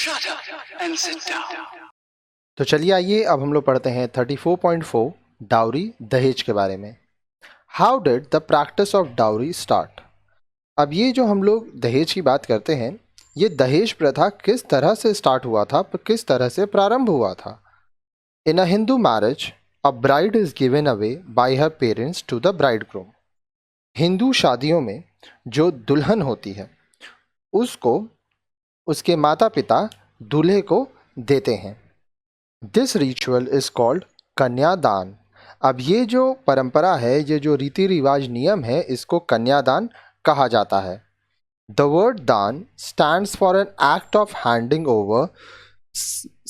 Shut up and sit down. तो चलिए आइए अब हम लोग पढ़ते हैं 34.4 डाउरी दहेज के बारे में। How did the practice of dowry start. अब ये जो हम लोग दहेज की बात करते हैं, ये दहेज प्रथा किस तरह से स्टार्ट हुआ था, किस तरह से प्रारंभ हुआ था। In a Hindu marriage a bride is given away by her parents to the bridegroom. Hindu शादियों में जो दुल्हन होती है उसको उसके माता पिता दूल्हे को देते हैं। दिस रिचुअल इज कॉल्ड कन्यादान। अब ये जो परंपरा है, ये जो रीति रिवाज नियम है, इसको कन्यादान कहा जाता है। The word daan stands for an act of handing over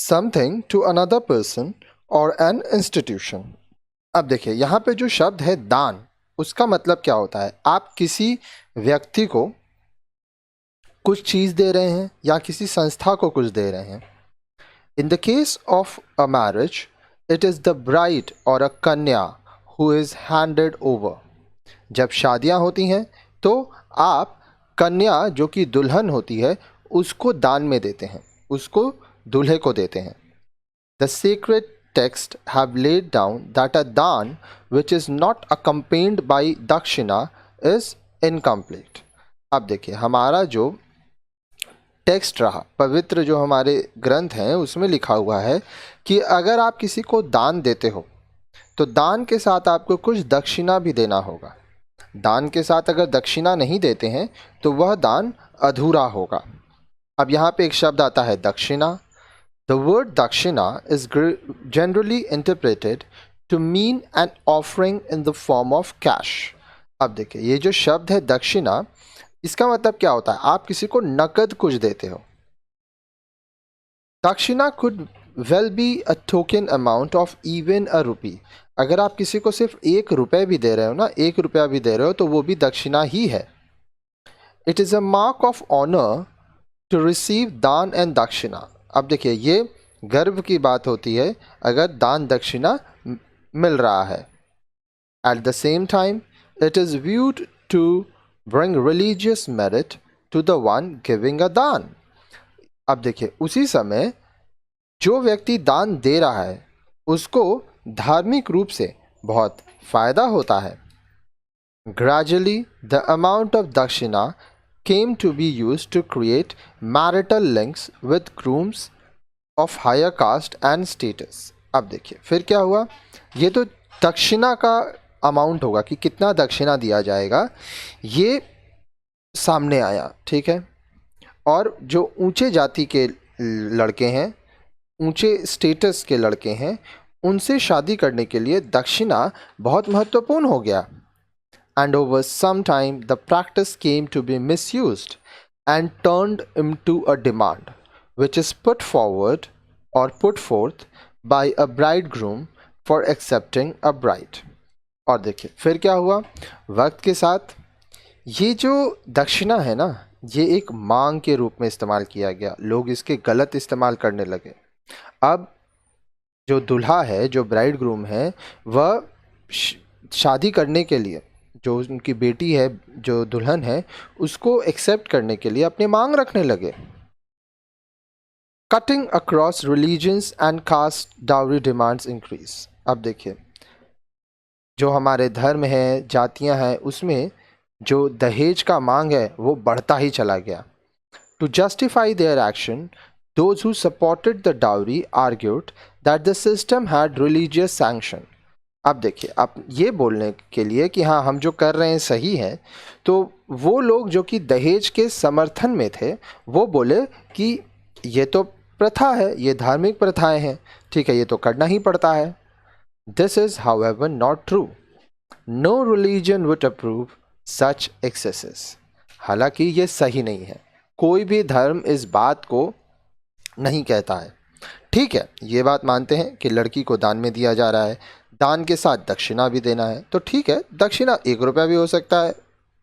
something to another person और एन इंस्टीट्यूशन। अब देखिए यहाँ पे जो शब्द है दान, उसका मतलब क्या होता है। आप किसी व्यक्ति को कुछ चीज़ दे रहे हैं या किसी संस्था को कुछ दे रहे हैं। In the case of a marriage, it is the bride or a कन्या who is handed over. जब शादियां होती हैं तो आप कन्या जो कि दुल्हन होती है उसको दान में देते हैं, उसको दूल्हे को देते हैं। The sacred texts have laid down that a दान which is not accompanied by dakshina is incomplete. अब देखिए हमारा जो टेक्स्ट रहा, पवित्र जो हमारे ग्रंथ हैं, उसमें लिखा हुआ है कि अगर आप किसी को दान देते हो तो दान के साथ आपको कुछ दक्षिणा भी देना होगा। दान के साथ अगर दक्षिणा नहीं देते हैं तो वह दान अधूरा होगा। अब यहाँ पे एक शब्द आता है दक्षिणा। The word dakshina is generally interpreted to mean an offering in the form of cash. अब देखिए ये जो शब्द है दक्षिणा, इसका मतलब क्या होता है। आप किसी को नकद कुछ देते हो। Dakshina could well be a token amount of even a rupee. अगर आप किसी को सिर्फ 1 रुपये भी दे रहे हो ना, 1 रुपया भी दे रहे हो, तो वो भी दक्षिणा ही है। It is a mark of honour to receive daan and dakshina. अब देखिए ये गर्व की बात होती है अगर दान दक्षिणा मिल रहा है। At the same time it is viewed to bring religious merit to the one giving a दान। अब देखिए उसी समय जो व्यक्ति दान दे रहा है उसको धार्मिक रूप से बहुत फायदा होता है। Gradually the amount of dakshina came to be used to create marital links with grooms of higher caste and status। अब देखिए फिर क्या हुआ, ये तो दक्षिणा का अमाउंट होगा कि कितना दक्षिणा दिया जाएगा, ये सामने आया, ठीक है। और जो ऊंचे जाति के लड़के हैं, ऊंचे स्टेटस के लड़के हैं, उनसे शादी करने के लिए दक्षिणा बहुत महत्वपूर्ण हो गया। And over some time the practice came to be misused and turned into a demand which is put forward or put forth by a bridegroom for accepting a bride. और देखिए फिर क्या हुआ, वक्त के साथ ये जो दक्षिणा है ना, ये एक मांग के रूप में इस्तेमाल किया गया। लोग इसके गलत इस्तेमाल करने लगे। अब जो दूल्हा है, जो ब्राइड ग्रूम है, वह शादी करने के लिए, जो उनकी बेटी है, जो दुल्हन है, उसको एक्सेप्ट करने के लिए अपनी मांग रखने लगे। Cutting across religions and caste dowry demands increase. अब देखिए जो हमारे धर्म है, जातियां हैं, उसमें जो दहेज का मांग है वो बढ़ता ही चला गया। To justify their action, those who supported the dowry argued that the system had religious sanction. अब देखिए, आप ये बोलने के लिए कि हाँ हम जो कर रहे हैं सही है, तो वो लोग जो कि दहेज के समर्थन में थे वो बोले कि ये तो प्रथा है, ये धार्मिक प्रथाएं हैं, ठीक है, ये तो करना ही पड़ता है। This is however not true. No religion would approve such excesses. हालांकि ये सही नहीं है, कोई भी धर्म इस बात को नहीं कहता है। ठीक है, ये बात मानते हैं कि लड़की को दान में दिया जा रहा है, दान के साथ दक्षिणा भी देना है, तो ठीक है, दक्षिणा 1 रुपया भी हो सकता है,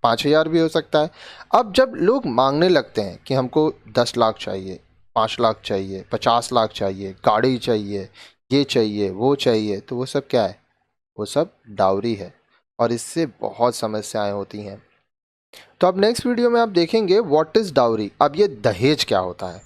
5,000 भी हो सकता है। अब जब लोग मांगने लगते हैं कि हमको 10 लाख चाहिए, 5 लाख चाहिए, 50 लाख चाहिए, गाड़ी चाहिए, ये चाहिए, वो चाहिए, तो वो सब क्या है, वो सब डाउरी है और इससे बहुत समस्याएं होती हैं। तो अब नेक्स्ट वीडियो में आप देखेंगे व्हाट इज़ डाउरी। अब ये दहेज क्या होता है।